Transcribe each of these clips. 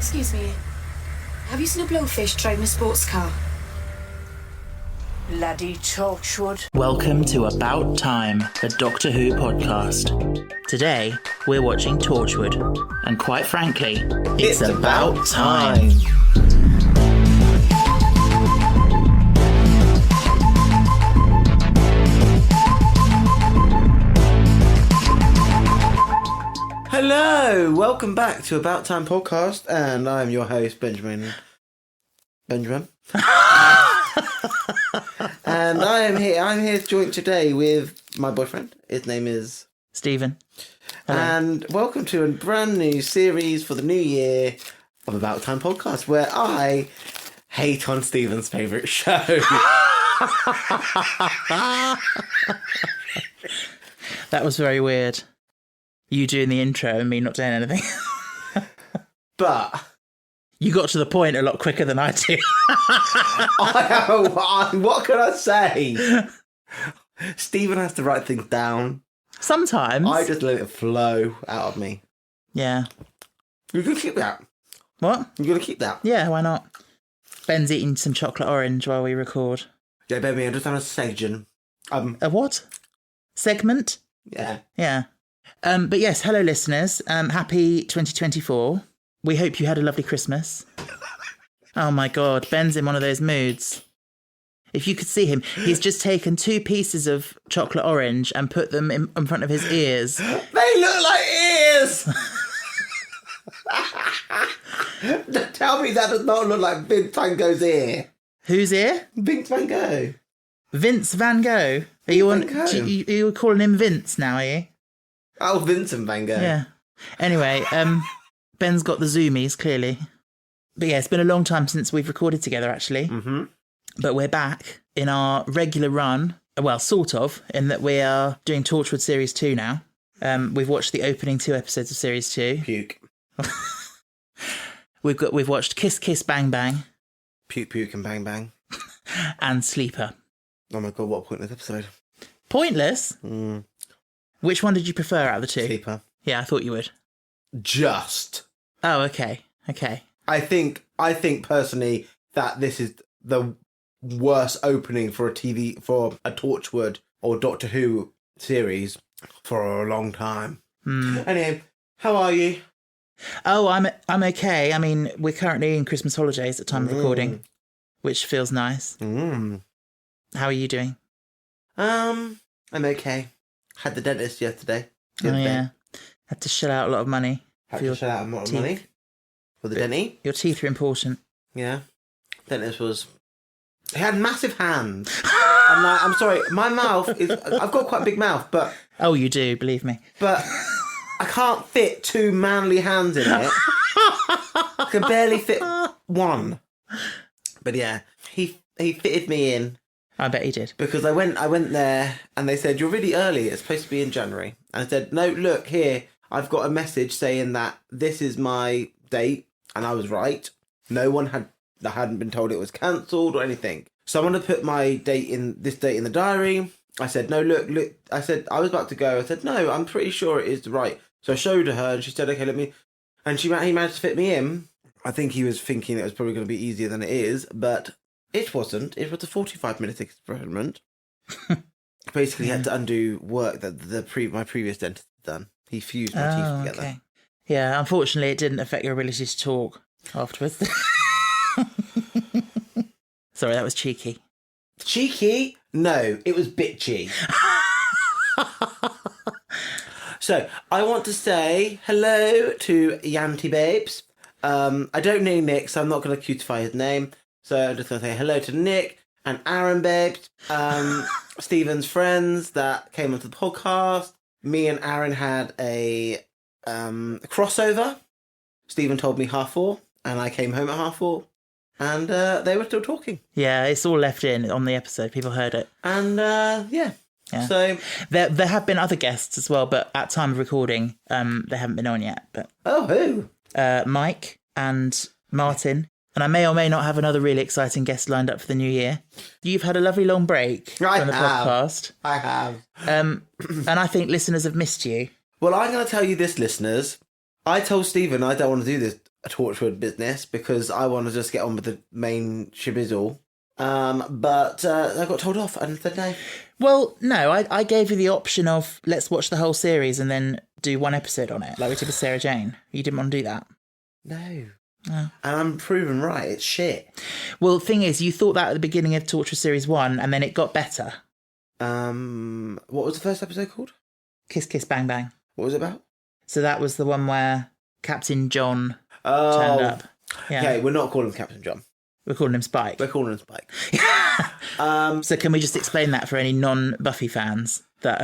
Excuse me. Have you seen a blowfish driving a sports car? Bloody Torchwood. Welcome to About Time, a Doctor Who podcast. Today, we're watching Torchwood. And quite frankly, it's about time. Hello, welcome back to About Time podcast, and I'm your host, Benjamin. And I'm here joined today with my boyfriend. His name is Stephen. Hello. And welcome to a brand new series for the new year of About Time podcast, where I hate on Stephen's favourite show. That was very weird. You doing the intro and me not doing anything. But you got to the point a lot quicker than I did. What can I say? Stephen has to write things down. Sometimes. I just let it flow out of me. Yeah. You're going to keep that. What? You're going to keep that. Yeah, why not? Ben's eating some chocolate orange while we record. Yeah, baby, I'm just on a section. A what? Segment? Yeah. Yeah. But yes, hello listeners. Happy 2024. We hope you had a lovely Christmas. Oh my God, Ben's in one of those moods. If you could see him, he's just taken 2 pieces of chocolate orange and put them in front of his ears. They look like ears! Tell me that does not look like Vince Van Gogh's ear. Whose ear? Vince Van Gogh. Vince Van Gogh. Are you calling him Vince now, are you? Oh, Vincent Van Gogh. Yeah. Anyway, Ben's got the zoomies, clearly. But yeah, it's been a long time since we've recorded together, actually. Mm-hmm. But we're back in our regular run. Well, sort of, in that we are doing Torchwood Series 2 now. We've watched the opening 2 episodes of Series 2. Puke. We've watched Kiss Kiss Bang Bang. Puke, puke and bang bang. And Sleeper. Oh my God, what a pointless episode. Pointless? Mm. Which one did you prefer out of the 2? Sleeper. Yeah, I thought you would. Just. Oh, okay. Okay. I think personally that this is the worst opening for a Torchwood or Doctor Who series for a long time. Anyway, how are you? Oh, I'm okay. I mean, we're currently in Christmas holidays at time of recording, which feels nice. How are you doing? I'm okay. Had the dentist yesterday. Oh yeah, had to shell out a lot of money. Had to shell out a lot of money for the denty. Your teeth are important. Yeah, dentist he had massive hands. I'm sorry, my mouth is. I've got quite a big mouth, but oh, you do, believe me. But I can't fit 2 manly hands in it. I can barely fit one. But yeah, he fitted me in. I bet he did. Because I went there and they said, you're really early, it's supposed to be in January. And I said, no, look, here, I've got a message saying that this is my date. And I was right. I hadn't been told it was cancelled or anything. So I wanted to put my date in the diary. I said, no, look. I said, I was about to go. I said, no, I'm pretty sure it is right. So I showed her and she said, okay, let me. And he managed to fit me in. I think he was thinking it was probably going to be easier than it is, but it wasn't. It was a 45-minute experiment. Basically, had to undo work that my previous dentist had done. He fused my teeth together. Okay. Yeah, unfortunately, it didn't affect your ability to talk afterwards. Sorry, that was cheeky. Cheeky? No, it was bitchy. So, I want to say hello to Yanti Babes. I don't know Nick, so I'm not going to cutify his name. So I'm just going to say hello to Nick and Aaron Babes, Stephen's friends that came onto the podcast. Me and Aaron had a crossover. Stephen told me 4:30, and I came home at 4:30, and they were still talking. Yeah, it's all left in on the episode. People heard it. And yeah. So there have been other guests as well, but at time of recording, they haven't been on yet. But who? Mike and Martin. And I may or may not have another really exciting guest lined up for the new year. You've had a lovely long break from the podcast. I have. And I think listeners have missed you. Well, I'm going to tell you this, listeners. I told Stephen I don't want to do this a Torchwood business because I want to just get on with the main shibizzle. But I got told off and said no. Well, no, I gave you the option of let's watch the whole series and then do one episode on it, like we did with Sarah Jane. You didn't want to do that. No. Oh. And I'm proven right. It's shit. Well, the thing is, you thought that at the beginning of Torchwood Series 1 and then it got better. What was the first episode called? Kiss Kiss Bang Bang. What was it about? So that was the one where Captain John turned up. Yeah. Okay, we're not calling him Captain John. We're calling him Spike. We're calling him Spike. So can we just explain that for any non-Buffy fans, that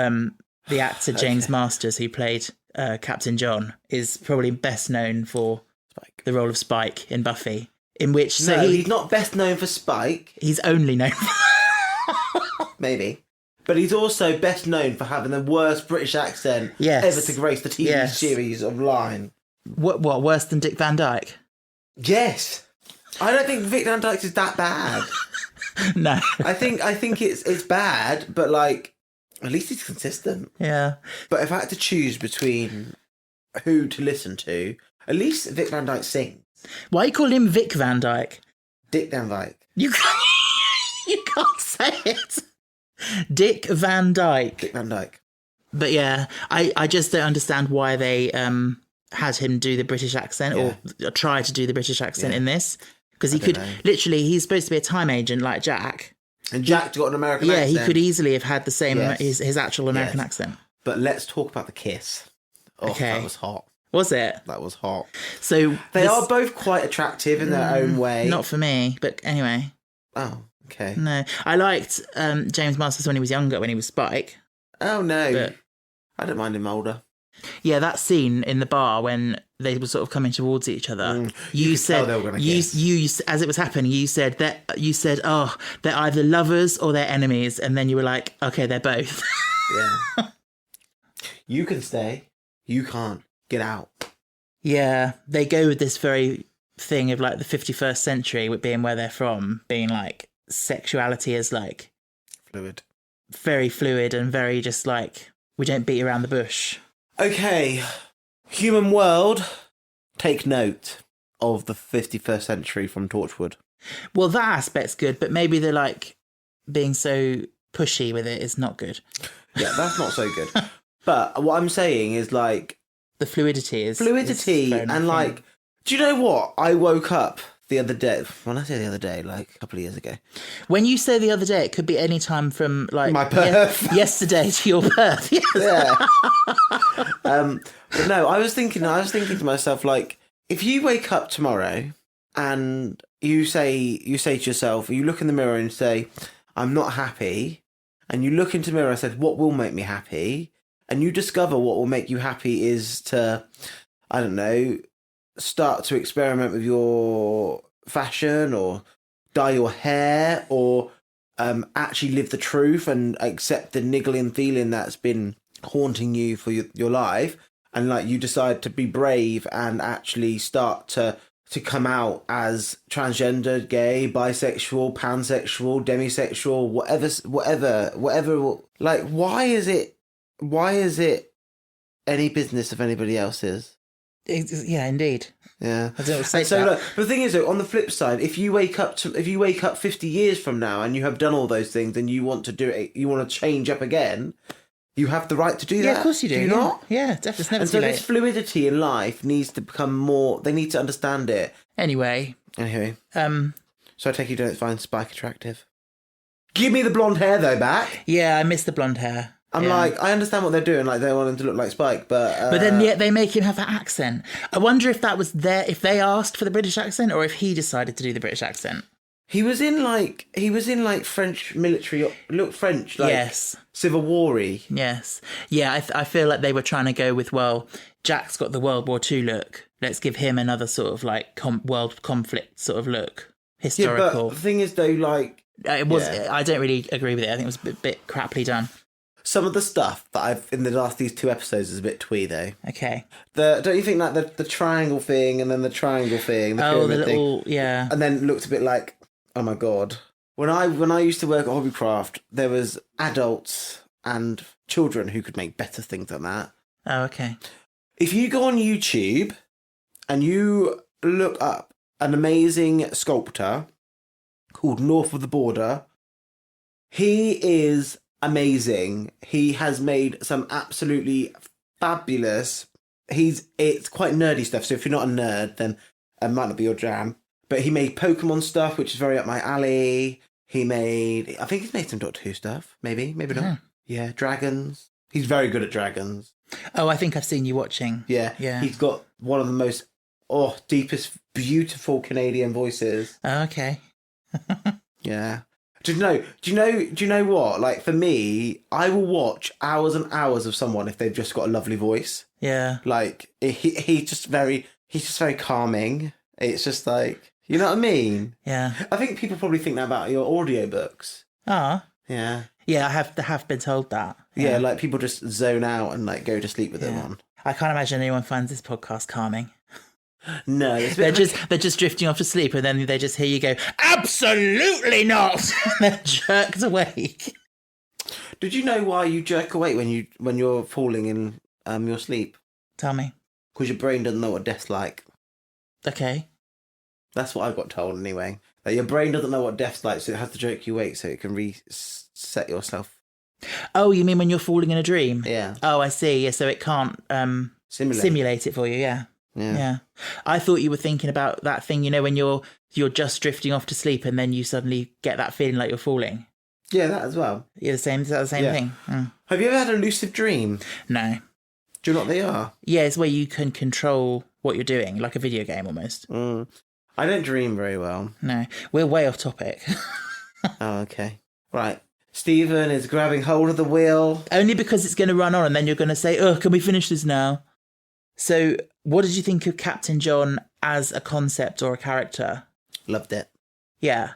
the actor James Masters, who played Captain John, is probably best known for Spike. the role of Spike in Buffy, in which... No, he's not best known for Spike. He's only known for... Maybe. But he's also best known for having the worst British accent ever to grace the TV series of Line. What, worse than Dick Van Dyke? Yes. I don't think Vic Van Dyke's is that bad. No. I think it's bad, but like at least he's consistent. Yeah. But if I had to choose between who to listen to, at least Vic Van Dyke sings. Why you call him Vic Van Dyke? Dick Van Dyke. You can't say it. Dick Van Dyke. Dick Van Dyke. But yeah, I just don't understand why they had him do the British accent or try to do the British accent in this. Because he could, literally, he's supposed to be a time agent like Jack. And Jack's got an American accent. Yeah, he could easily have had the same, his actual American accent. But let's talk about the kiss. Oh, okay. That was hot. Was it? That was hot. So they are both quite attractive in their own way. Not for me, but anyway. Oh, okay. No, I liked James Masters when he was younger, when he was Spike. Oh no, but I don't mind him older. Yeah, that scene in the bar when they were sort of coming towards each other. You said they were going to kiss. You as it was happening, you said, oh, they're either lovers or they're enemies, and then you were like, okay, they're both. Yeah. You can stay. You can't. Get out. Yeah, they go with this very thing of like the 51st century, with being where they're from, being like sexuality is like fluid, very fluid, and very just like we don't beat around the bush. Okay, human world, take note of the 51st century from Torchwood. Well, that aspect's good, but maybe they're like being so pushy with it is not good. Yeah, that's not so good. But what I'm saying is like the fluidity is and like, do you know what? I woke up the other day. When I say the other day, like a couple of years ago. When you say the other day, it could be any time from like my birth, yesterday to your birth. Yes. Yeah. But no, I was thinking to myself, like, if you wake up tomorrow and you say to yourself, you look in the mirror and say, I'm not happy, and you look into the mirror and said, what will make me happy? And you discover what will make you happy is to, I don't know, start to experiment with your fashion or dye your hair or actually live the truth and accept the niggling feeling that's been haunting you for your life. And like you decide to be brave and actually start to come out as transgender, gay, bisexual, pansexual, demisexual, whatever. Like, why is it any business of anybody else's? Yeah, indeed. Yeah. I don't say so that. Look, but the thing is, though, on the flip side, if you wake up 50 years from now and you have done all those things and you want to do it, you want to change up again, you have the right to do that. Yeah, of course you do. Do you not? Yeah, definitely. It's never and too so late. this fluidity in life needs to become more. They need to understand it. Anyway. So I take you don't find Spike attractive. Give me the blonde hair though back. Yeah, I miss the blonde hair. I'm like, I understand what they're doing. Like they want him to look like Spike, but then yet they make him have that accent. I wonder if that was if they asked for the British accent or if he decided to do the British accent. He was in like French military, looked French, like yes, Civil War-y. Yes, yeah. I feel like they were trying to go with, well, Jack's got the World War II look. Let's give him another sort of like world conflict sort of look, historical. Yeah, but the thing is though, like it was. Yeah. I don't really agree with it. I think it was a bit crappily done. Some of the stuff that I've in these 2 episodes is a bit twee though. Okay. Don't you think like the triangle thing and then the triangle thing, the little thing, yeah, and then looked a bit like, oh my god. When I used to work at Hobbycraft, there was adults and children who could make better things than that. Oh, okay. If you go on YouTube and you look up an amazing sculptor called North of the Border. He is amazing. He has made some absolutely fabulous. It's quite nerdy stuff. So if you're not a nerd, then it might not be your jam. But he made Pokemon stuff, which is very up my alley. I think he's made some Doctor Who stuff. Maybe not. Yeah, dragons. He's very good at dragons. Oh, I think I've seen you watching. Yeah. He's got one of the most deepest, beautiful Canadian voices. Oh, okay. Yeah. Do you know what? Like, for me, I will watch hours and hours of someone if they've just got a lovely voice. Yeah. Like, he's just very calming. It's just like, you know what I mean? Yeah. I think people probably think that about your audiobooks. Ah. Yeah. Yeah, I have been told that. Yeah, like people just zone out and like go to sleep with them on. I can't imagine anyone finds this podcast calming. No, they're just drifting off to sleep, and then they just hear you go, "Absolutely not!" and they're jerked awake. Did you know why you jerk awake when you're falling in your sleep? Tell me. Because your brain doesn't know what death's like. Okay. That's what I got told anyway. That your brain doesn't know what death's like, so it has to jerk you awake so it can reset yourself. Oh, you mean when you're falling in a dream? Yeah. Oh, I see. Yeah, so it can't simulate it for you. Yeah. Yeah. I thought you were thinking about that thing, you know, when you're just drifting off to sleep and then you suddenly get that feeling like you're falling. Yeah, that as well. Yeah, is that the same thing? Mm. Have you ever had a lucid dream? No. Do you know what they are? Yeah, it's where you can control what you're doing, like a video game almost. I don't dream very well. No. We're way off topic. Oh, okay. Right. Stephen is grabbing hold of the wheel. Only because it's going to run on and then you're going to say, "Oh, can we finish this now?" So, what did you think of Captain John as a concept or a character? Loved it. Yeah.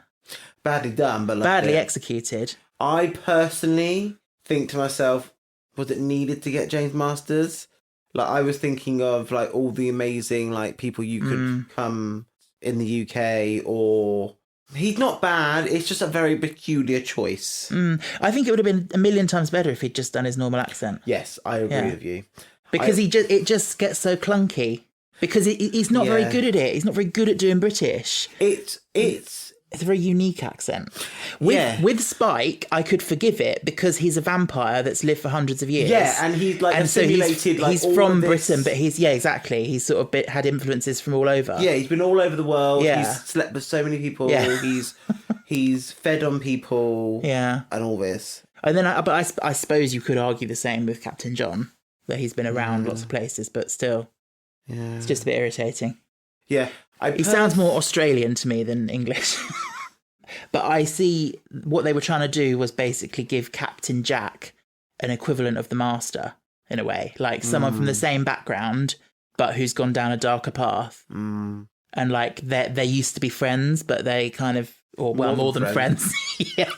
Badly done, but loved Badly it. executed. I personally think to myself, was it needed to get James Masters? Like, I was thinking of like all the amazing like people you could come in the UK, or he's not bad. It's just a very peculiar choice. I think it would have been a million times better if he'd just done his normal accent. Yes, I agree with you. Because it just gets so clunky. Because he's not very good at it. He's not very good at doing British. It's a very unique accent. With Spike, I could forgive it because he's a vampire that's lived for hundreds of years. Yeah, and he's like assimilated. He's from Britain, but he's exactly. He's sort of had influences from all over. Yeah, he's been all over the world. Yeah. He's slept with so many people. Yeah. He's fed on people. Yeah, and all this. And then, I suppose you could argue the same with Captain John, that he's been around lots of places, but still, it's just a bit irritating. Yeah. He sounds more Australian to me than English. But I see what they were trying to do was basically give Captain Jack an equivalent of the Master, in a way. Like someone from the same background, but who's gone down a darker path. And like, they used to be friends, but they kind of, more than friends. Yeah.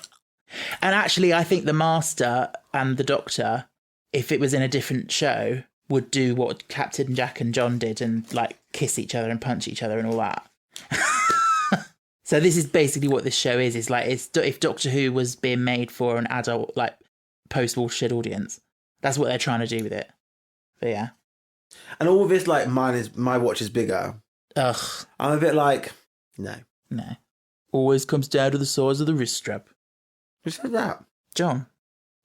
And actually, I think the Master and the Doctor, if it was in a different show, would do what Captain Jack and John did and like kiss each other and punch each other and all that. So this is basically what this show is. It's like if Doctor Who was being made for an adult, like post-Watershed audience, that's what they're trying to do with it. But yeah. And all of this, like, my watch is bigger. Ugh. I'm a bit like, no. Always comes down to the size of the wrist strap. Who said that? John.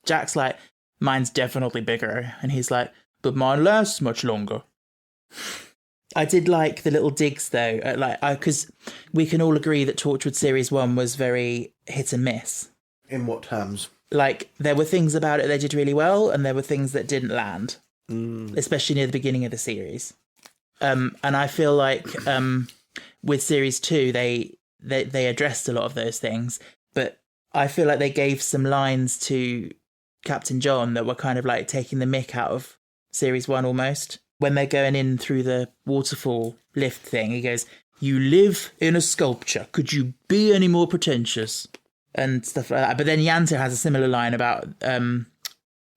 Jack's like, mine's definitely bigger. And he's like, but mine lasts much longer. I did like the little digs though, because we can all agree that Torchwood Series 1 was very hit and miss. In what terms? Like, there were things about it they did really well, and there were things that didn't land, especially near the beginning of the series. And I feel like with Series 2, they addressed a lot of those things, but I feel like they gave some lines to Captain John that were kind of like taking the mick out of Series 1 almost. When they're going in through the waterfall lift thing, he goes, "You live in a sculpture. Could you be any more pretentious?" And stuff like that. But then Yanto has a similar line about,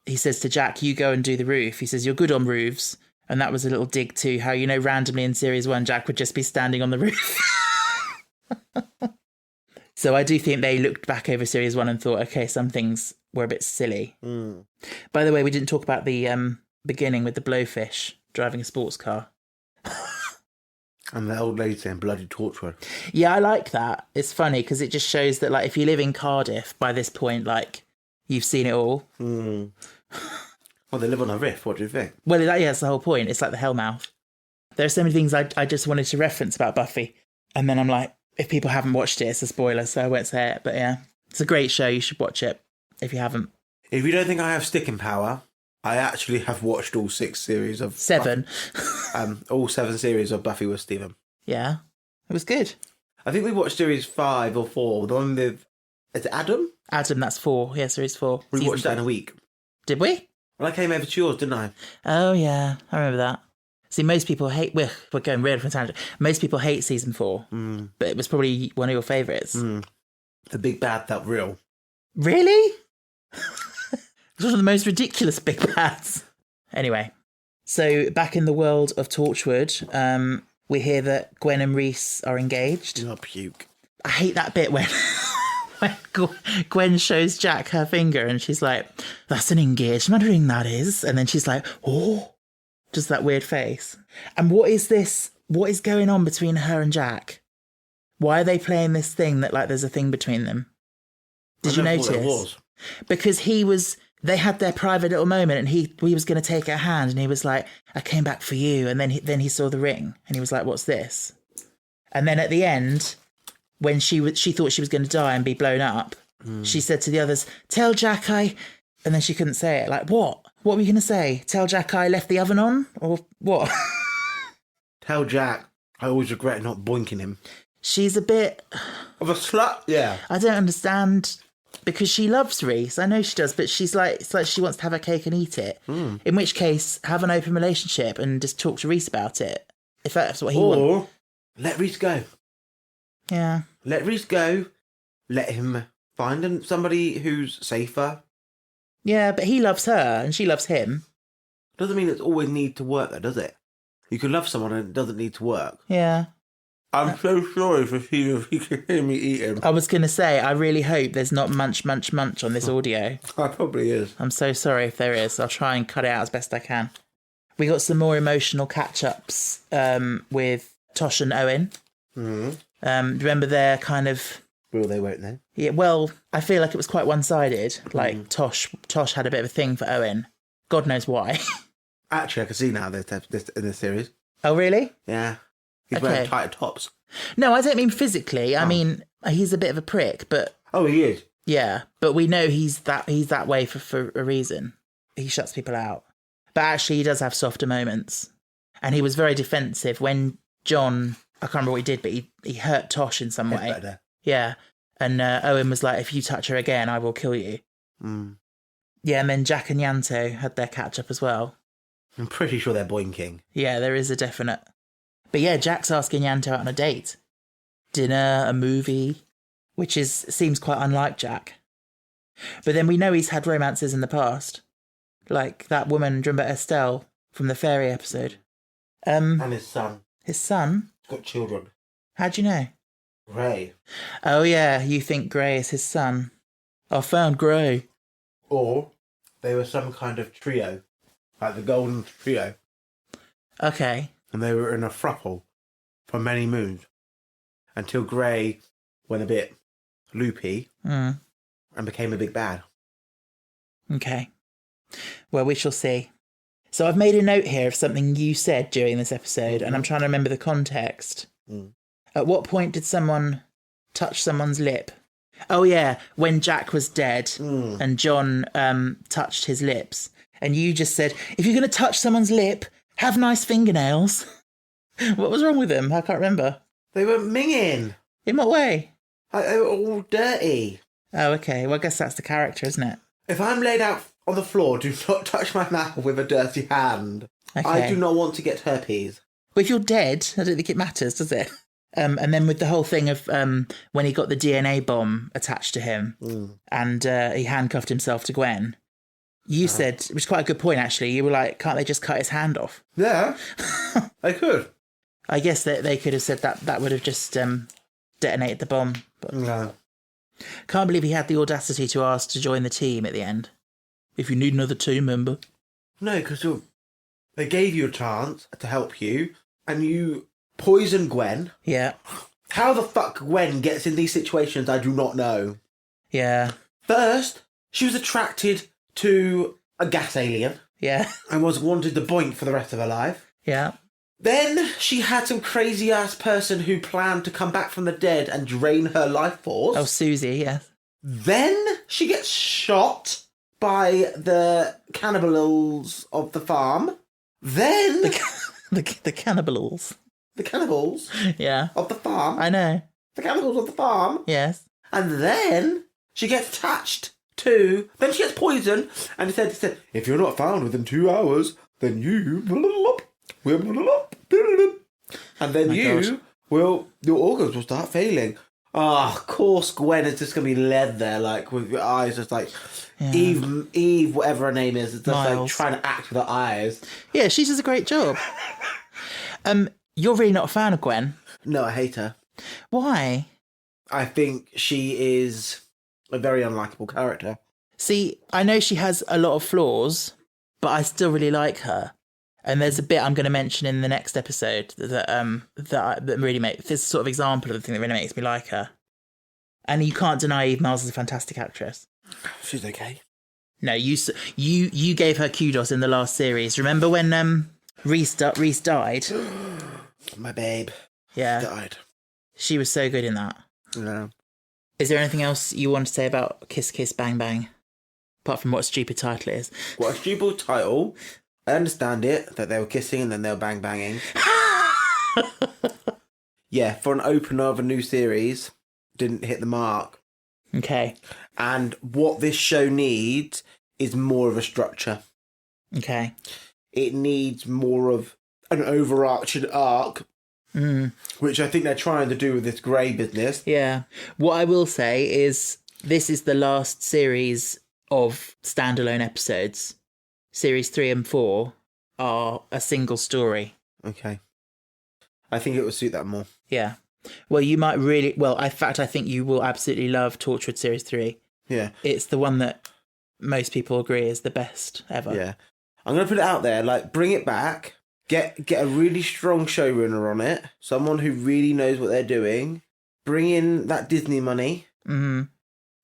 he says to Jack, "You go and do the roof." He says, "You're good on roofs." And that was a little dig to how, you know, randomly in Series 1, Jack would just be standing on the roof. So I do think they looked back over Series 1 and thought, okay, some things were a bit silly. By the way, we didn't talk about the beginning with the blowfish driving a sports car. And the old lady saying bloody Torchwood. Yeah, I like that. It's funny because it just shows that, like, if you live in Cardiff, by this point, like, you've seen it all. Mm. Well, they live on a riff. What do you think? Well, that's the whole point. It's like the Hellmouth. There are so many things I just wanted to reference about Buffy. And then I'm like, if people haven't watched it, it's a spoiler, so I won't say it. But yeah, it's a great show. You should watch it if you haven't. If you don't think I have sticking power, I actually have watched all 6 series of... 7. All 7 series of Buffy with Stephen. Yeah, it was good. I think we watched series 5 or 4. The one with... Is it Adam? Adam, that's 4. Yeah, series 4. We Season watched that 4. in a week. Did we? Well, I came over to yours, didn't I? Oh, yeah, I remember that. See, most people hate... We're going real from tangent. Most people hate season 4, but it was probably one of your favourites. The big bad felt real. Really? It's one of the most ridiculous big bads. Anyway, so back in the world of Torchwood, we hear that Gwen and Reese are engaged. Oh, puke. I hate that bit when Gwen shows Jack her finger and she's like, that's an engagement ring, that is. And then she's like, oh, just that weird face. And what is this? What is going on between her and Jack? Why are they playing this thing that, like, there's a thing between them? Did you notice? It was. Because they had their private little moment and he was going to take her hand and he was like, I came back for you. And then he saw the ring and he was like, what's this? And then at the end, when she thought she was going to die and be blown up, she said to the others, tell Jack and then she couldn't say it. Like, what? What were you going to say? Tell Jack I left the oven on? Or what? Tell Jack I always regret not boinking him. She's a bit... Of a slut? Yeah. I don't understand... Because she loves Reese. I know she does, but it's like she wants to have her cake and eat it. In which case, have an open relationship and just talk to Reese about it. If that's what he wants. Or let Reese go. Yeah. Let Reese go. Let him find somebody who's safer. Yeah, but he loves her and she loves him. Doesn't mean it's always need to work though, does it? You can love someone and it doesn't need to work. Yeah. I'm so sorry for Steve if he can hear me eating. I was going to say, I really hope there's not munch, munch, munch on this audio. I probably is. I'm so sorry if there is. I'll try and cut it out as best I can. We got some more emotional catch-ups with Tosh and Owen. Remember their kind of... Will they, won't they? Yeah, well, I feel like it was quite one-sided. Like, Tosh had a bit of a thing for Owen. God knows why. Actually, I can see now this in this series. Oh, really? Yeah. He's wearing tighter tops. No, I don't mean physically. I mean, he's a bit of a prick, but... Oh, he is? Yeah, but we know he's that way for a reason. He shuts people out. But actually, he does have softer moments. And he was very defensive when John... I can't remember what he did, but he hurt Tosh in some way. Better. Yeah. And Owen was like, if you touch her again, I will kill you. Yeah, and then Jack and Yanto had their catch-up as well. I'm pretty sure they're boinking. Yeah, there is a definite... But yeah, Jack's asking Yanto out on a date. Dinner, a movie, which seems quite unlike Jack. But then we know he's had romances in the past. Like that woman, do you remember Estelle from the fairy episode? And his son. His son? He's got children. How'd you know? Gray. Oh yeah, you think Gray is his son. I found Gray. Or they were some kind of trio. Like the Golden Trio. Okay. And they were in a throuple for many moons. Until Gray went a bit loopy and became a big bad. Okay. Well, we shall see. So I've made a note here of something you said during this episode, and I'm trying to remember the context. At what point did someone touch someone's lip? Oh yeah, when Jack was dead and John touched his lips. And you just said, if you're going to touch someone's lip, have nice fingernails. What was wrong with them? I can't remember. They were minging. In what way? They were all dirty. Oh, okay. Well, I guess that's the character, isn't it? If I'm laid out on the floor, do not touch my mouth with a dirty hand. Okay. I do not want to get herpes. But if you're dead, I don't think it matters, does it? And then with the whole thing of when he got the DNA bomb attached to him and he handcuffed himself to Gwen, you said, which is quite a good point, actually, you were like, can't they just cut his hand off? Yeah, they could. I guess that they could have said that would have just detonated the bomb. But No. Can't believe he had the audacity to ask to join the team at the end. If you need another team member. No, because they gave you a chance to help you, and you poison Gwen. Yeah. How the fuck Gwen gets in these situations, I do not know. Yeah. First, she was attracted to a gas alien. Yeah. And wanted to boink for the rest of her life. Yeah. Then she had some crazy ass person who planned to come back from the dead and drain her life force. Oh, Susie, yes. Then she gets shot by the cannibals of the farm. Then The cannibals. the cannibals Yeah. of the farm. I know. The cannibals of the farm. Yes. And then she gets attached to... Then she gets poisoned. And he said, if you're not found within 2 hours, then you... And then God. your organs will start failing. Oh, of course Gwen is just going to be led there, like, with your eyes just like... Yeah. Eve, whatever her name is just like Miles. trying to act with her eyes. Yeah, she does a great job. You're really not a fan of Gwen. No, I hate her. Why? I think she is a very unlikable character. See, I know she has a lot of flaws, but I still really like her. And there's a bit I'm going to mention in the next episode that really makes this sort of example of the thing that really makes me like her. And you can't deny Eve Miles is a fantastic actress. She's okay. No, you gave her kudos in the last series. Remember when Reese died? My babe Yeah, died. she was so good in that. Yeah. Is there anything else you want to say about Kiss Kiss Bang Bang? Apart from what a stupid title it is. What a stupid title. I understand it, that they were kissing and then they were bang banging. Yeah, for an opener of a new series, didn't hit the mark. Okay. And what this show needs is more of a structure. Okay. It needs more of an overarching arc, which I think they're trying to do with this Grey business. Yeah. What I will say is this is the last series of standalone episodes. Series 3 and 4 are a single story. Okay. I think it would suit that more. Yeah. Well, you might really... Well, in fact, I think you will absolutely love Torchwood Series 3. Yeah. It's the one that most people agree is the best ever. Yeah. I'm going to put it out there, like, bring it back. Get a really strong showrunner on it. Someone who really knows what they're doing. Bring in that Disney money. Mm-hmm.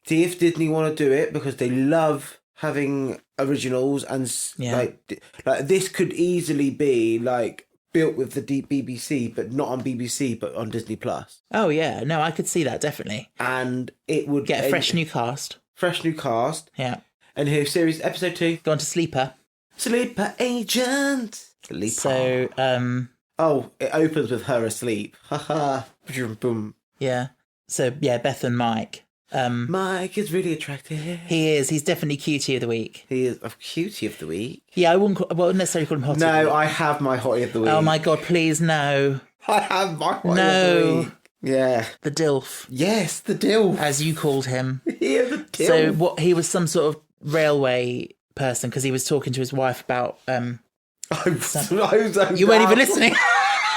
See if Disney want to do it, because they love having originals, and like this could easily be like built with the BBC, but not on BBC, but on Disney Plus. Oh yeah, no, I could see that definitely. And it would Get a fresh new cast. Fresh new cast. Yeah. And here's series episode 2. Go on to Sleeper. Sleeper Agent. Sleeper. So, oh, it opens with her asleep. Haha. Boom. Yeah. So yeah, Beth and Mike. Mike is really attractive. He is. He's definitely cutie of the week. He is a cutie of the week. Yeah, I wouldn't necessarily call him hottie. No, I have my hottie of the week. Oh my god, please no. I have my hottie of the week. Yeah. The DILF. Yes, the DILF. As you called him. Yeah, the DILF. So what? He was some sort of railway person because he was talking to his wife about. I'm so you weren't even listening.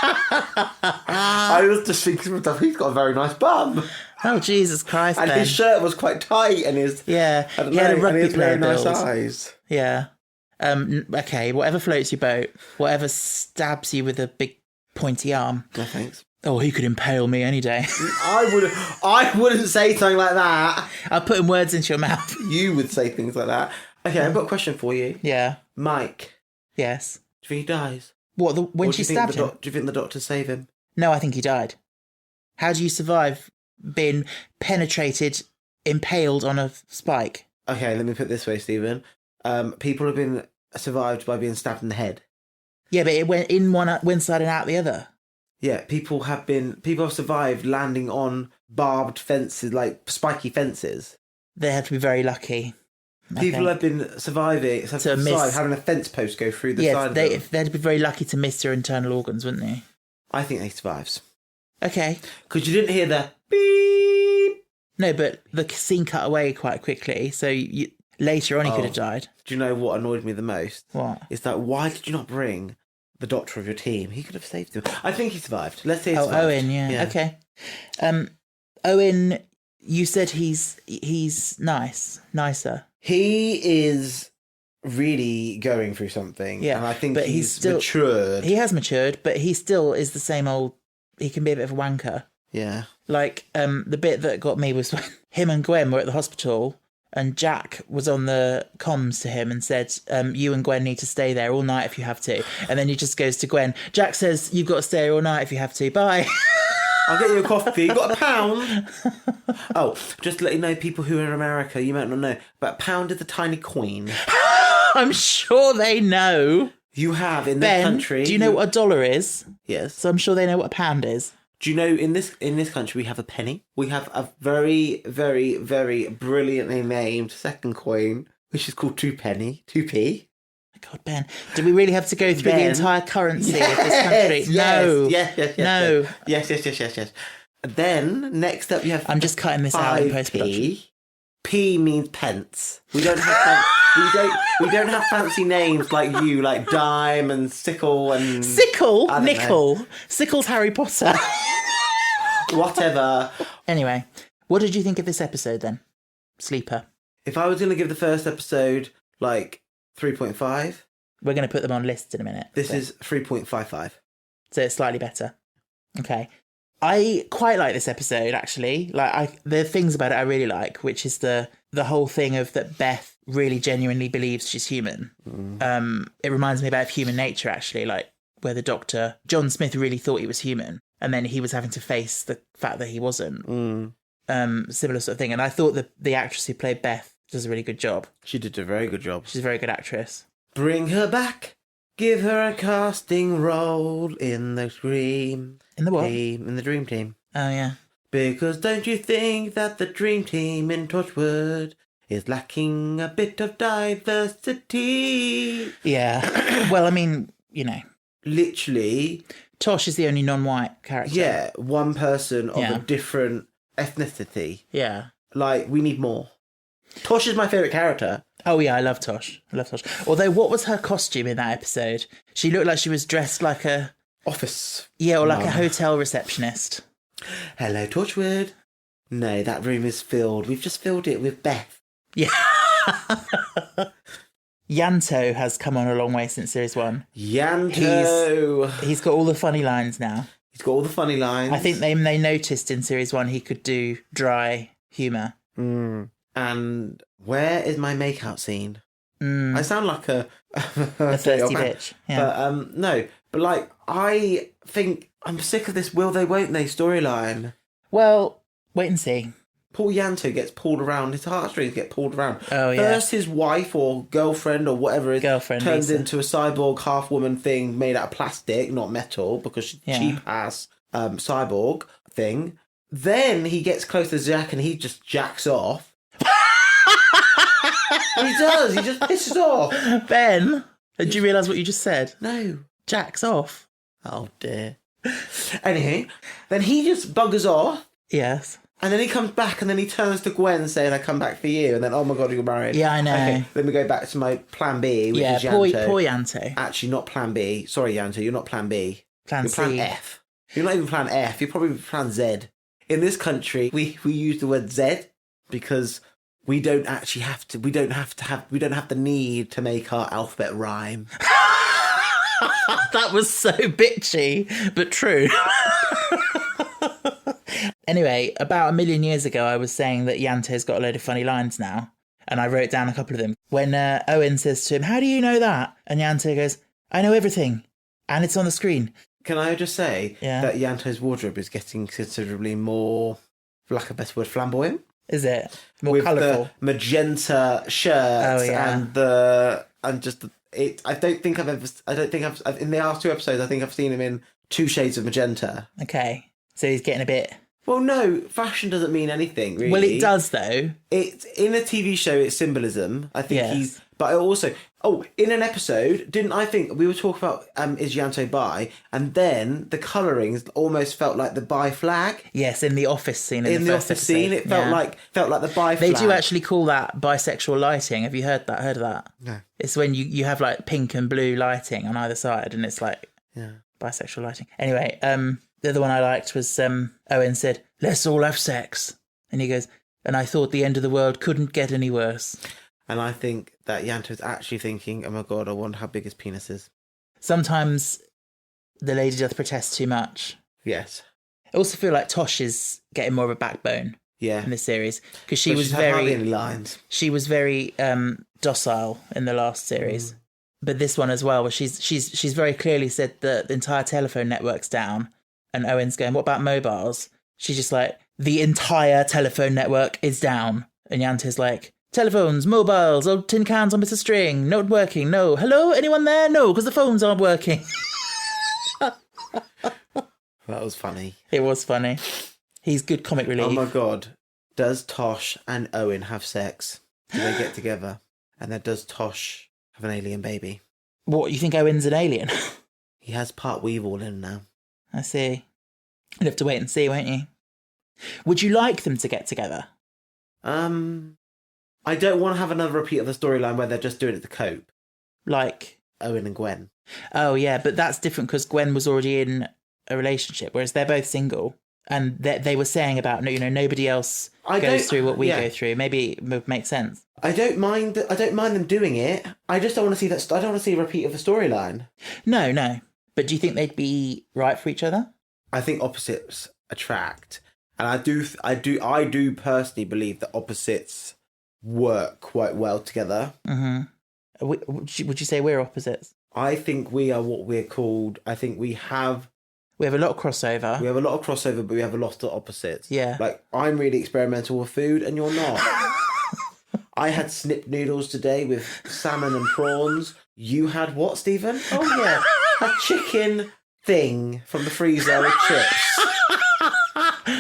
I was just thinking, he's got a very nice bum. Oh Jesus Christ! And Ben. his shirt was quite tight, and his he had a rugby player very nice build. eyes. Yeah. Okay. Whatever floats your boat. Whatever stabs you with a big pointy arm. No thanks. Oh, he could impale me any day. I wouldn't say something like that. I'm putting words into your mouth. You would say things like that. Okay, I've got a question for you. Yeah. Mike. Yes. Do you think he dies? What? When Or she do you think stabbed him? Do you think the doctor saved him? No, I think he died. How do you survive being penetrated, impaled on a spike? Okay, let me put it this way, Stephen. People have been survived by being stabbed in the head. Yeah, but it went in one side and out the other. Yeah, people have survived landing on barbed fences, like spiky fences. They have to be very lucky. People have been surviving, having a fence post go through the side of them. They had to be very lucky to miss their internal organs, wouldn't they? I think they survives. Okay. Because you didn't hear the beep. No, but the scene cut away quite quickly, so later on he could have died. Do you know what annoyed me the most? What? It's like, why did you not bring the doctor of your team? He could have saved him. I think he survived. Let's say he survived. Owen, yeah. Okay. Owen, you said he's nicer. He is really going through something. Yeah, and I think but he's still matured. He has matured, but he still is the same old he can be a bit of a wanker. Yeah. Like, the bit that got me was when him and Gwen were at the hospital and Jack was on the comms to him and said, you and Gwen need to stay there all night if you have to. And then he just goes to Gwen, Jack says, you've got to stay here all night if you have to. Bye. I'll get you a coffee. You got a pound? Oh, just to let you know, people who are in America, you might not know, but a pound is a tiny coin. I'm sure they know. You have in Ben, this country. do you know what a dollar is? Yes. So I'm sure they know what a pound is. Do you know in this country we have a penny? We have a very, very, very brilliantly named second coin, which is called 2p. 2p. God, Ben, do we really have to go through the entire currency of this country? No. Yes. And then next up you have. I'm just cutting this out in post-production. P means pence. We don't have we don't have fancy names like you, like dime and sickle and nickel. Sickle's Harry Potter. Whatever. Anyway, what did you think of this episode then? Sleeper. If I was going to give the first episode like 3.5, we're going to put them on lists in a minute. This is 3.55. So it's slightly better. Okay. I quite like this episode, actually. There are things about it I really like, which is the whole thing of that Beth really genuinely believes she's human. It reminds me about human nature, actually, like where the doctor, John Smith, really thought he was human, and then he was having to face the fact that he wasn't. Similar sort of thing. And I thought that the actress who played Beth does a really good job. She did a very good job. She's a very good actress. Bring her back. Give her a casting role in the Dream. In the what? In the Dream Team. Oh, yeah. Because don't you think that the Dream Team in Torchwood is lacking a bit of diversity? Yeah. Well, I mean, you know. Literally. Tosh is the only non-white character. Yeah, one person of a different ethnicity. Yeah. Like, we need more. Tosh is my favourite character. Oh, yeah, I love Tosh. Although, what was her costume in that episode? She looked like she was dressed like a... office. Yeah, or like a hotel receptionist. Hello, Torchwood. No, that room is filled. We've just filled it with Beth. Yeah. Yanto has come on a long way since series 1. Yanto! He's got all the funny lines now. He's got all the funny lines. I think they noticed in series 1 he could do dry humour. And where is my makeout scene? I sound like a thirsty bitch. Yeah. But no. But like, I think I'm sick of this will they won't they storyline. Well, wait and see. Paul Yanto gets pulled around. His heartstrings get pulled around. Oh, yeah. First, his wife or girlfriend or whatever it is turns Lisa. into a cyborg half-woman thing made out of plastic, not metal, because she's cheap-ass cyborg thing. Then he gets close to Jack and he just jacks off. He does. He just pisses off. Ben, did you realise what you just said? No. Jacks off. Oh, dear. Anyway, then he just buggers off. Yes. And then he comes back and then he turns to Gwen saying, I come back for you. And then, oh my God, you're married. Yeah, I know. Okay, let me go back to my plan B, which is poor Yanto. Yanto. Actually, not plan B. Sorry, Yanto, you're not plan B. Plan You're C. plan F. You're not even plan F. You're probably plan Z. In this country, we use the word Z because we don't actually have to, we don't have the need to make our alphabet rhyme. That was so bitchy, but true. Anyway, about 1 million years ago, I was saying that Yanto's got a load of funny lines now, and I wrote down a couple of them. When Owen says to him, how do you know that? And Yanto goes, I know everything, and it's on the screen. Can I just say that Yanto's wardrobe is getting considerably more, for lack of a better word, flamboyant? Is it? More with colourful? The magenta shirts and I don't think I've in the last 2 episodes, I think I've seen him in 2 shades of magenta. Okay. So he's getting a bit... Well, no, fashion doesn't mean anything, really. Well, it does, though. It's in a TV show, it's symbolism. I think Yes. But also... Oh, in an episode, didn't I think... We were talking about is Yanto bi? And then the colourings almost felt like the bi flag. Yes, in the office scene. In the office scene, it felt like the bi flag. They do actually call that bisexual lighting. Have you heard of that? No. It's when you have like pink and blue lighting on either side, and it's like bisexual lighting. Anyway, the other one I liked was Owen said, let's all have sex. And he goes, and I thought the end of the world couldn't get any worse. And I think that Yanto's actually thinking, oh my God, I wonder how big his penis is. Sometimes the lady doth protest too much. Yes. I also feel like Tosh is getting more of a backbone Yeah. in this series because she But was she's had hardly very any lines. she was very docile in the last series, but this one as well, where she's very clearly said that the entire telephone network's down, and Owen's going, "What about mobiles?" She's just like, "The entire telephone network is down," and Yante's like, "Telephones, mobiles, old tin cans on bits of string, not working. No, hello, anyone there? No, because the phones aren't working." That was funny. It was funny. He's good comic relief. Oh my god. Does Tosh and Owen have sex? Do they get together? And then does Tosh have an alien baby? What, you think Owen's an alien? He has part Weevil in him now. I see. You'll have to wait and see, won't you? Would you like them to get together? I don't want to have another repeat of the storyline where they're just doing it to cope. Like... Owen and Gwen. Oh, yeah, but that's different because Gwen was already in a relationship, whereas they're both single. And they were saying about, nobody else goes through what we go through. Maybe it would make sense. I don't mind them doing it. I just don't want to see that. I don't want to see a repeat of the storyline. No. But do you think they'd be right for each other? I think opposites attract, and I do personally believe that opposites work quite well together. Mm-hmm. Would you say we're opposites? I think we are what we're called. I think we have a lot of crossover. We have a lot of crossover, but we have a lot of opposites. Yeah. Like, I'm really experimental with food, and you're not. I had snip noodles today with salmon and prawns. You had what, Stephen? Oh, yeah. A chicken thing from the freezer with chips.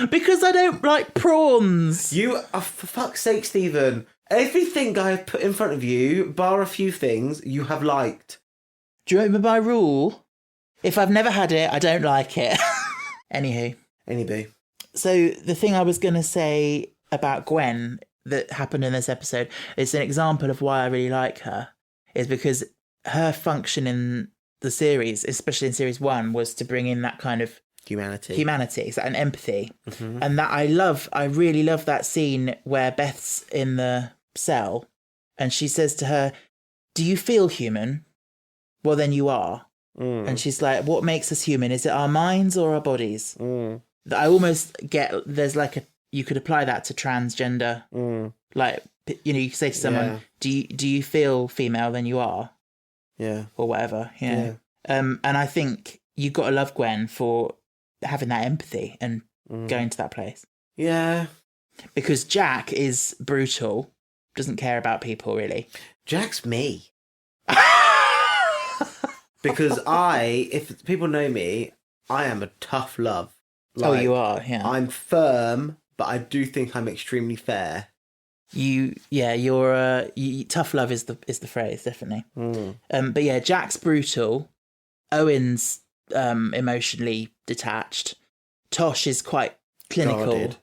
Because I don't like prawns. You are, for fuck's sake, Stephen. Everything I have put in front of you, bar a few things, you have liked. Do you remember my rule? If I've never had it, I don't like it. Anywho. So the thing I was going to say about Gwen that happened in this episode is an example of why I really like her, is because her function in the series, especially in series 1, was to bring in that kind of humanity, and empathy. Mm-hmm. And that I really love that scene where Beth's in the cell and she says to her, "Do you feel human? Well, then you are." And she's like, "What makes us human? Is it our minds or our bodies?" I almost get, there's like you could apply that to transgender. Like, you could say to someone, do you feel female? Then you are. Yeah. Or whatever. Yeah. And I think you've got to love Gwen for having that empathy and going to that place. Yeah. Because Jack is brutal, doesn't care about people really. Jack's me. Because if people know me, I am a tough love. Like, you are, yeah. I'm firm, but I do think I'm extremely fair. You're tough love is the phrase, definitely. But yeah, Jack's brutal. Owen's emotionally detached. Tosh is quite clinical,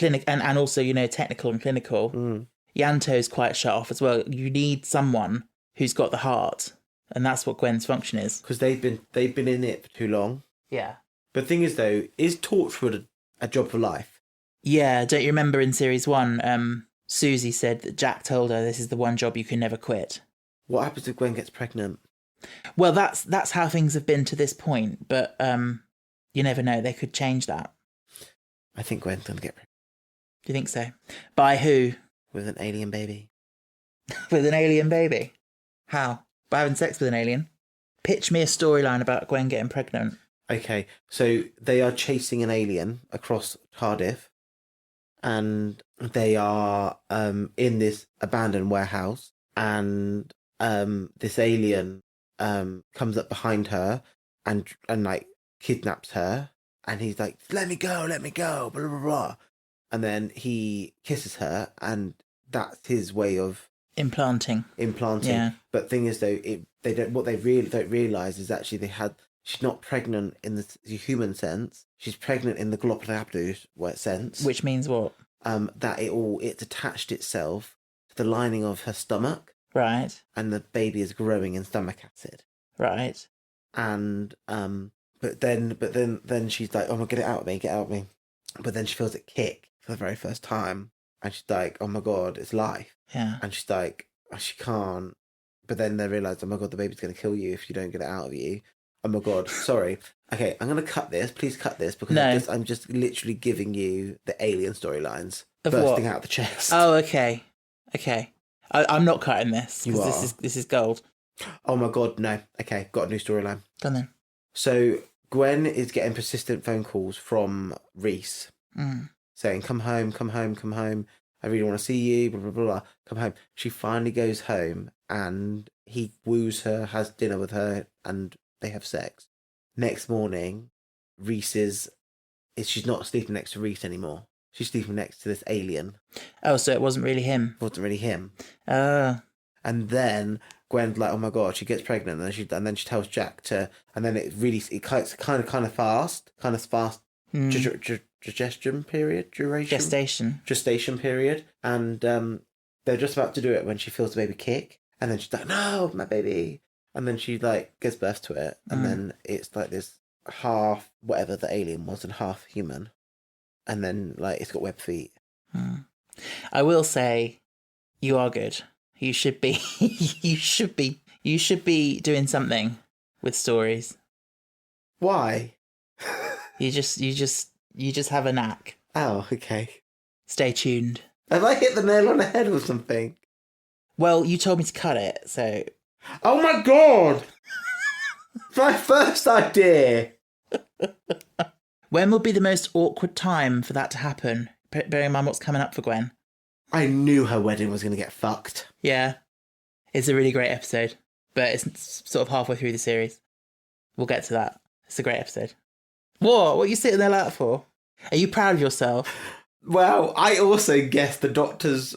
and also technical and clinical. Yanto's quite shut off as well. You need someone who's got the heart. And that's what Gwen's function is. Because they've been in it for too long. Yeah. But the thing is, though, is Torchwood a job for life? Yeah. Don't you remember in series 1, Susie said that Jack told her this is the one job you can never quit. What happens if Gwen gets pregnant? Well, that's how things have been to this point. But you never know. They could change that. I think Gwen's going to get pregnant. Do you think so? By who? With an alien baby. With an alien baby? How? By having sex with an alien? Pitch me a storyline about Gwen getting pregnant. Okay, so they are chasing an alien across Cardiff, and they are in this abandoned warehouse, and this alien comes up behind her and like kidnaps her, and he's like, let me go, blah, blah, blah. And then he kisses her, and that's his way of implanting. Yeah. But thing is, though, what they really don't realise is actually she's not pregnant in the human sense. She's pregnant in the Galapagos sense. Which means what? That it's attached itself to the lining of her stomach. Right. And the baby is growing in stomach acid. Right. And but then she's like, "Oh my, get it out of me. But then she feels it kick for the very first time, and she's like, "Oh my god, it's life." Yeah. And she's like, she can't. But then they realise, oh my god, the baby's going to kill you if you don't get it out of you. Oh my god, sorry. Okay, I'm gonna cut this. Please cut this because No. I'm just literally giving you the alien storylines Of bursting what? out the chest. Oh, okay. Okay. I'm not cutting this You because are. this is gold. Oh my god, no. Okay, got a new storyline. Done then. So Gwen is getting persistent phone calls from Reese saying, "Come home, come home, come home. I really want to see you. Blah blah blah. Blah. Come home." She finally goes home, and he woos her, has dinner with her, and they have sex. Next morning, she's not sleeping next to Reese anymore. She's sleeping next to this alien. Oh, so it wasn't really him. It wasn't really him. Oh. And then Gwen's like, "Oh my god," she gets pregnant, and then she tells Jack to, and then it kind of fast gestation period, gestation period, and they're just about to do it when she feels the baby kick, and then she's like, "No, my baby," and then she like gives birth to it, and then it's like this half whatever the alien was and half human, and then like it's got web feet. I will say, you are good. You should be. You should be doing something with stories. Why? You just have a knack. Oh, okay. Stay tuned. Have I hit the nail on the head or something? Well, you told me to cut it, so. Oh my god! My first idea! When will be the most awkward time for that to happen? Bearing in mind what's coming up for Gwen. I knew her wedding was going to get fucked. Yeah. It's a really great episode, but it's sort of halfway through the series. We'll get to that. It's a great episode. What? What are you sitting there like that for? Are you proud of yourself? Well, I also guessed the Doctor's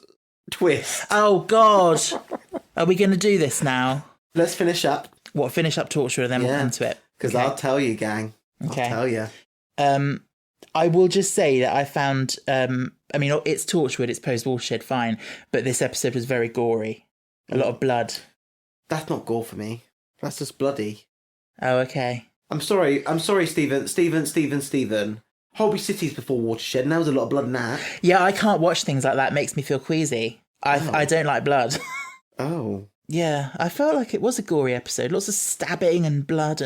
twist. Oh, God. Are we going to do this now? Let's finish up. What, finish up Torchwood and then we'll come to it? Because Okay. I'll tell you, gang. Okay. I'll tell you. I will just say that I found, I mean, it's Torchwood, it's post-watershed, fine, but this episode was very gory. A lot of blood. That's not gore for me. That's just bloody. Oh, okay. I'm sorry, Stephen. Holby City's before Watershed, and there was a lot of blood in that. Yeah, I can't watch things like that. It makes me feel queasy. I don't like blood. Oh. Yeah, I felt like it was a gory episode. Lots of stabbing and blood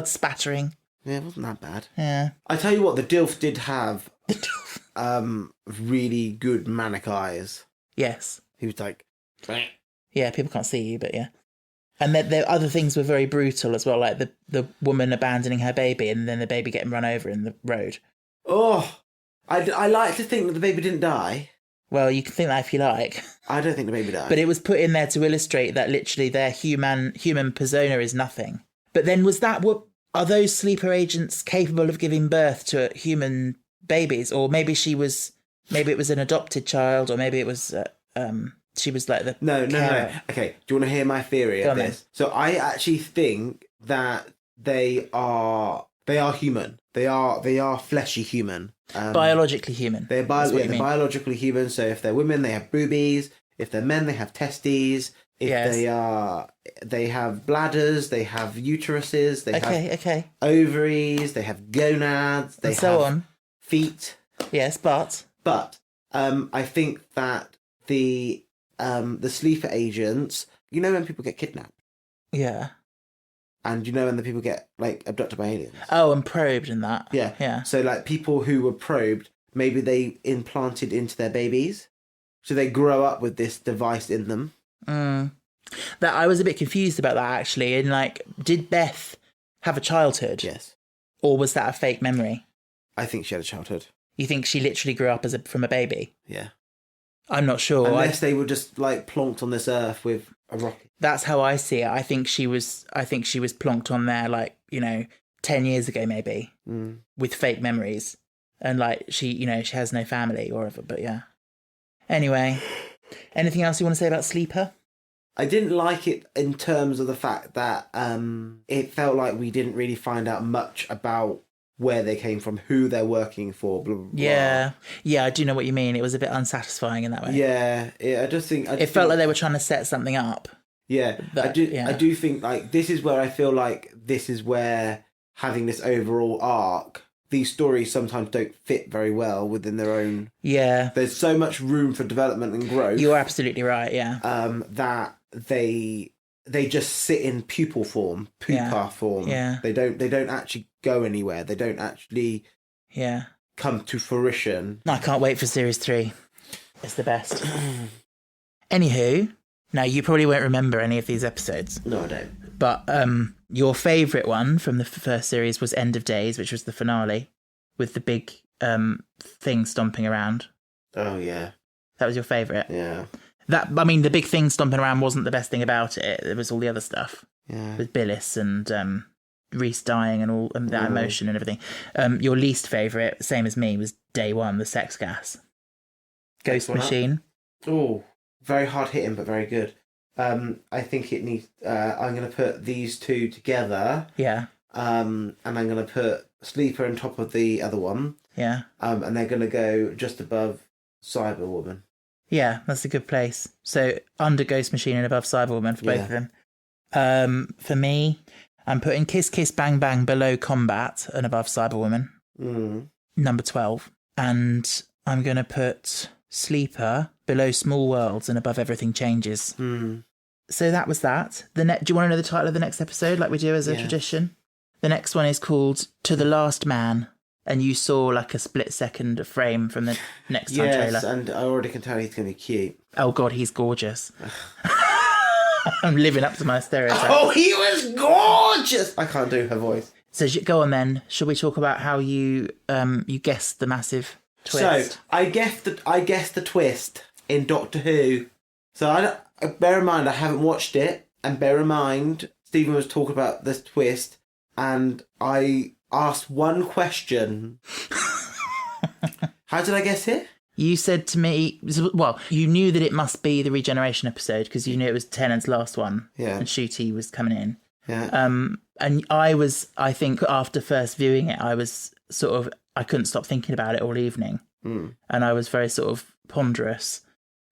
spattering. Yeah, it wasn't that bad. Yeah. I tell you what, the DILF did have really good manic eyes. Yes. He was like... Yeah, people can't see you, but yeah. And the other things were very brutal as well, like the woman abandoning her baby and then the baby getting run over in the road. Oh, I like to think that the baby didn't die. Well, you can think that if you like. I don't think the baby died. But it was put in there to illustrate that literally their human persona is nothing. But then are those sleeper agents capable of giving birth to human babies? Or maybe it was an adopted child, or maybe it was she was like the No. carer. Okay, do you want to hear my theory of this? So I actually think that they are human. They are fleshy human. Biologically human. They're biologically human. So if they're women, they have boobies. If they're men, they have testes. If they have bladders, they have uteruses. They have ovaries. They have gonads. They have feet. Yes, but I think that the sleeper agents, you know, when people get kidnapped. Yeah. And you know when the people get like abducted by aliens. Oh, and probed and that. Yeah. Yeah. So like people who were probed, maybe they implanted into their babies. So they grow up with this device in them. That I was a bit confused about that actually. And like, did Beth have a childhood? Yes. Or was that a fake memory? I think she had a childhood. You think she literally grew up from a baby? Yeah. I'm not sure. Unless they were just like plonked on this earth with a rocket. That's how I see it. I think she was plonked on there like, 10 years ago maybe with fake memories. And like she has no family or whatever, but yeah. Anyway, anything else you want to say about Sleeper? I didn't like it in terms of the fact that it felt like we didn't really find out much about where they came from, who they're working for, blah, blah, blah. Yeah, I do know what you mean. It was a bit unsatisfying in that way. Yeah, I just think... It felt like they were trying to set something up. Yeah, I do think, like, this is where I feel like this is where having this overall arc, these stories sometimes don't fit very well within their own... Yeah. There's so much room for development and growth. You're absolutely right, yeah. That they they just sit in pupil form, pupa form. Yeah. They don't actually go anywhere. They don't actually come to fruition. I can't wait for series 3. It's the best. Anywho, now you probably won't remember any of these episodes. No, I don't. But your favourite one from the first series was End of Days, which was the finale with the big thing stomping around. Oh, yeah. That was your favourite? Yeah. The big thing stomping around wasn't the best thing about it. There was all the other stuff. Yeah. With Billis and Reese dying and all and that emotion and everything. Your least favourite, same as me, was Day 1, the sex gas. Ghost Machine. Oh, very hard hitting, but very good. I think it needs... I'm going to put these two together. Yeah. And I'm going to put Sleeper on top of the other one. Yeah. And they're going to go just above Cyberwoman. Yeah, that's a good place. So under Ghost Machine and above Cyberwoman for both of them. For me, I'm putting Kiss Kiss Bang Bang below Combat and above Cyberwoman. Number 12. And I'm going to put Sleeper below Small Worlds and above Everything Changes. So that was that. Do you want to know the title of the next episode, like we do as a tradition? The next one is called To the Last Man. And you saw like a split second of frame from the next time trailer. Yes, and I already can tell he's going to be cute. Oh, God, he's gorgeous. I'm living up to my stereotype. Oh, he was gorgeous! I can't do her voice. So go on then. Shall we talk about how you guessed the massive twist? So, I guessed the twist in Doctor Who. So, bear in mind, I haven't watched it. And bear in mind, Stephen was talking about this twist. And I asked one question. How did I guess it? You said to me, well, you knew that it must be the regeneration episode because you knew it was Tennant's last one. Yeah. And Ncuti was coming in. Yeah. And I think after first viewing it, I was I couldn't stop thinking about it all evening. And I was very sort of ponderous.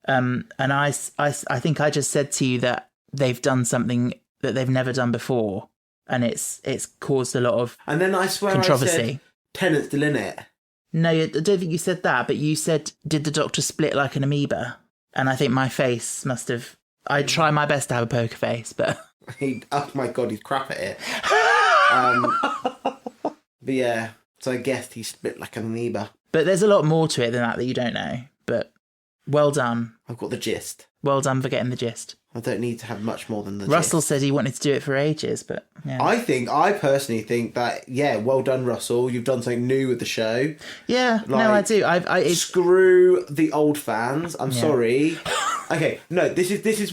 And I think I just said to you that they've done something that they've never done before. And it's caused a lot of and then I swear controversy. I said, Tennant's still in it. No, I don't think you said that, but you said, did the Doctor split like an amoeba? And I think my face must have... I try my best to have a poker face, but... Oh my God, he's crap at it. But yeah, so I guessed he split like an amoeba. But there's a lot more to it than that you don't know. But well done. I've got the gist. Well done for getting the gist. I don't need to have much more than the Russell gist. said he wanted to do it for ages, but yeah. I personally think that, well done, Russell. You've done something new with the show. Yeah, no, I do. Screw the old fans. I'm sorry. Okay, no, this is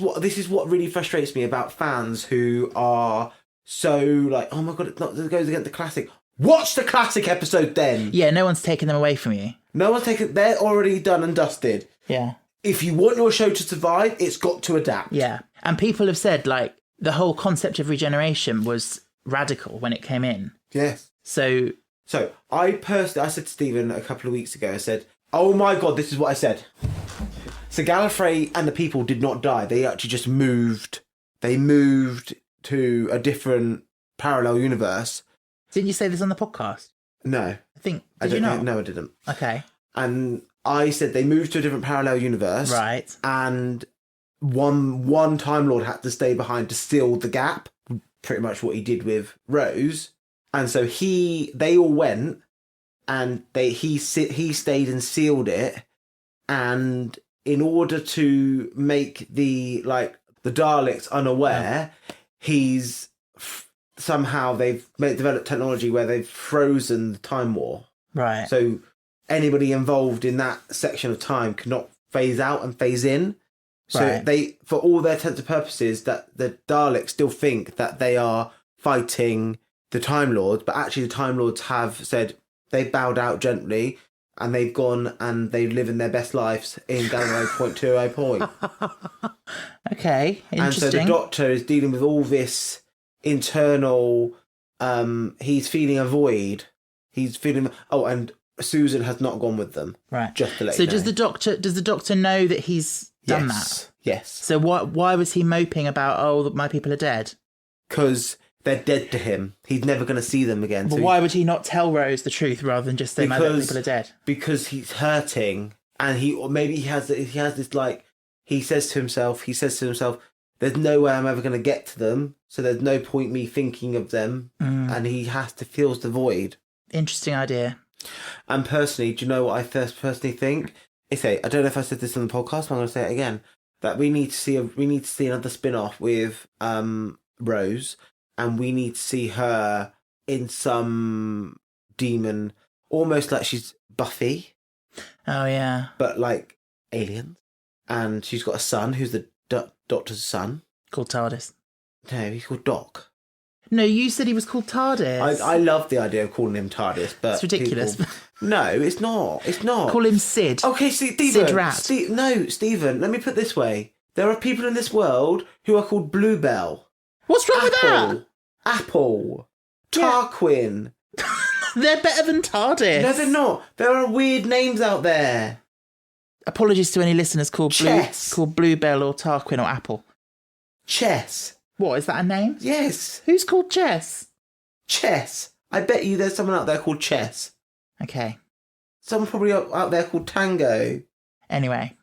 what really frustrates me about fans who are so like, oh my God, it goes against the classic. Watch the classic episode then. Yeah, no one's taking them away from you. No one's taken. They're already done and dusted. Yeah. If you want your show to survive, it's got to adapt. Yeah. And people have said, like, the whole concept of regeneration was radical when it came in. Yes. So I said to Stephen a couple of weeks ago, I said, oh my God, this is what I said. So Gallifrey and the people did not die. They actually just moved. They moved to a different parallel universe. Didn't you say this on the podcast? No. Did you not? No, I didn't. Okay. And I said they moved to a different parallel universe. Right. And one Time Lord had to stay behind to seal the gap. Pretty much what he did with Rose. And so they all went and he stayed and sealed it. And in order to make the Daleks unaware, somehow they've developed technology where they've frozen the Time War. Right. So anybody involved in that section of time cannot phase out and phase in. So for all their intents and purposes, that the Daleks still think that they are fighting the Time Lords, but actually the Time Lords have said they've bowed out gently and they've gone and they live in their best lives in Gallifrey .20 point. Okay, interesting. And so the Doctor is dealing with all this internal... he's feeling a void. He's feeling... Oh, and Susan has not gone with them. Right. Just to let you know. So does the Doctor know that he's done that? Yes. So why was he moping about, my people are dead? Because they're dead to him. He's never going to see them again. But so why would he not tell Rose the truth rather than just say my people are dead? Because he's hurting, and he has this like he says to himself, there's no way I'm ever going to get to them, so there's no point me thinking of them, and he feels the void. Interesting idea. And personally, do you know what I personally think? I don't know if I said this on the podcast, but I'm going to say it again. That we need to see another spin-off with Rose, and we need to see her in some demon, almost like she's Buffy. Oh yeah. But like aliens, and she's got a son who's the Doctor's son. Called TARDIS. No, he's called Doc. No, you said he was called TARDIS. I love the idea of calling him TARDIS, but it's ridiculous. No, it's not. It's not. Call him Sid. Okay, Stephen. Sid Rat. Stephen, let me put it this way. There are people in this world who are called Bluebell. What's wrong with that? Apple. Tarquin. They're better than TARDIS. No, they're not. There are weird names out there. Apologies to any listeners called Bluebell or Tarquin or Apple. Chess. What, is that a name? Yes. Who's called Chess? Chess. I bet you there's someone out there called Chess. Okay. Someone probably out there called Tango. Anyway.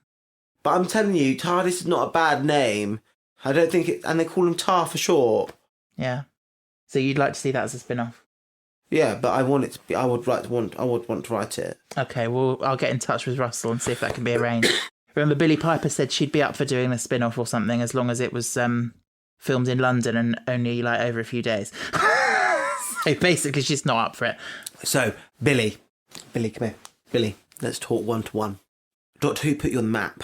But I'm telling you, TARDIS is not a bad name. I don't think it... And they call him Tar for short. Yeah. So you'd like to see that as a spin-off? Yeah, but I want it to be... I would want to write it. Okay, well, I'll get in touch with Russell and see if that can be arranged. Remember, Billie Piper said she'd be up for doing a spin-off or something as long as it was filmed in London and only like over a few days. So basically, she's not up for it. So, Billy, come here. Billy, let's talk one-to-one. Doctor Who put you on the map.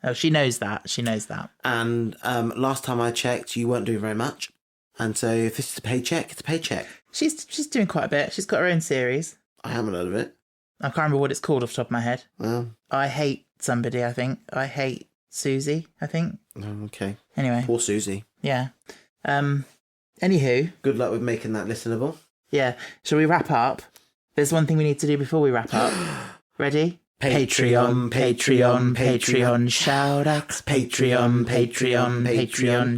Oh, she knows that. She knows that. And last time I checked, you weren't doing very much. And so if this is a paycheck, it's a paycheck. She's doing quite a bit. She's got her own series. I haven't heard of it. I can't remember what it's called off the top of my head. Well, I hate somebody, I think. I hate Susie, I think. Oh, okay. Anyway. Poor Susie. Yeah. Anywho. Good luck with making that listenable. Yeah. Shall we wrap up? There's one thing we need to do before we wrap up. Ready? Patreon, shout-outs. Patreon,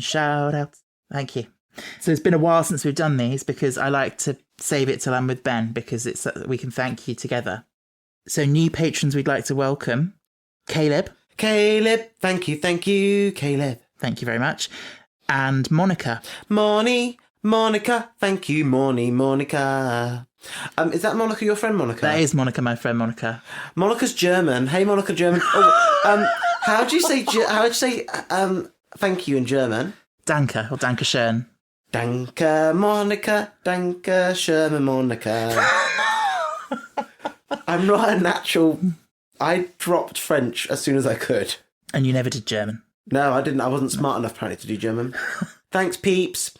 shout-outs. Thank you. So it's been a while since we've done these because I like to save it till I'm with Ben because it's we can thank you together. So new patrons we'd like to welcome. Caleb, thank you, Caleb. Thank you very much. And Monica. Monica, thank you, Monica. Is that Monica, your friend Monica? That is Monica, my friend Monica. Monica's German. Hey, Monica, German. How do you say thank you in German? Danke or Danke schön. Danke, Monica. Danke, Sherman, Monica. I'm not a natural... I dropped French as soon as I could. And you never did German? No, I didn't. I wasn't smart enough apparently to do German. Thanks, peeps.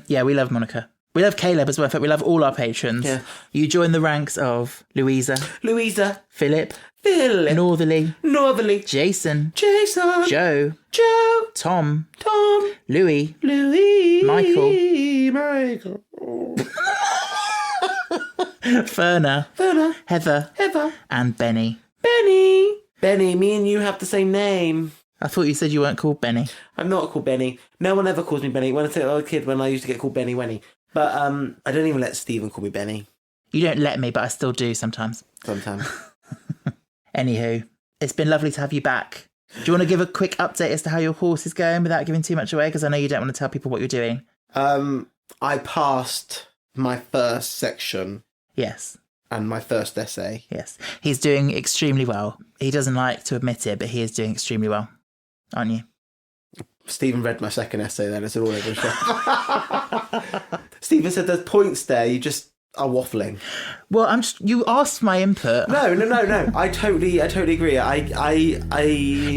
Yeah, we love Monica. We love Caleb as well. In fact, we love all our patrons. Yeah. You join the ranks of Louisa, Philip, Northerly, Jason, Joe, Tom, Louis, Michael, Ferner, Heather, and Benny. Benny, me and you have the same name. I thought you said you weren't called Benny. I'm not called Benny. No one ever calls me Benny. When I was a kid, when I used to get called Benny Wenny. But I don't even let Stephen call me Benny. You don't let me, but I still do sometimes. Anywho, it's been lovely to have you back. Do you want to give a quick update as to how your course is going without giving too much away? Because I know you don't want to tell people what you're doing. I passed my first section. Yes. And my first essay. Yes. He's doing extremely well. He doesn't like to admit it, but he is doing extremely well. Aren't you? Stephen read my second essay then. It's all over the show. Stephen said there's points there. You just are waffling. Well, you asked my input. No. I totally agree. I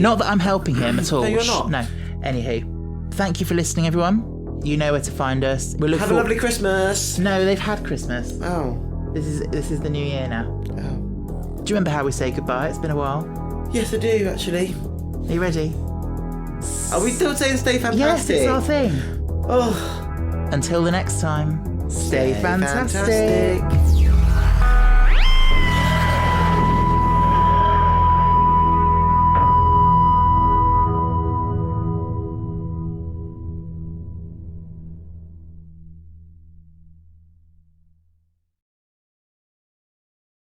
Not that I'm helping him at all. No, you're not. No. Anywho, thank you for listening, everyone. You know where to find us. We'll have a lovely Christmas. No, they've had Christmas. Oh. This is the new year now. Oh. Do you remember how we say goodbye? It's been a while. Yes, I do, actually. Are you ready? Are we still saying stay fantastic? Yes, it's our thing. Oh. Until the next time, stay fantastic.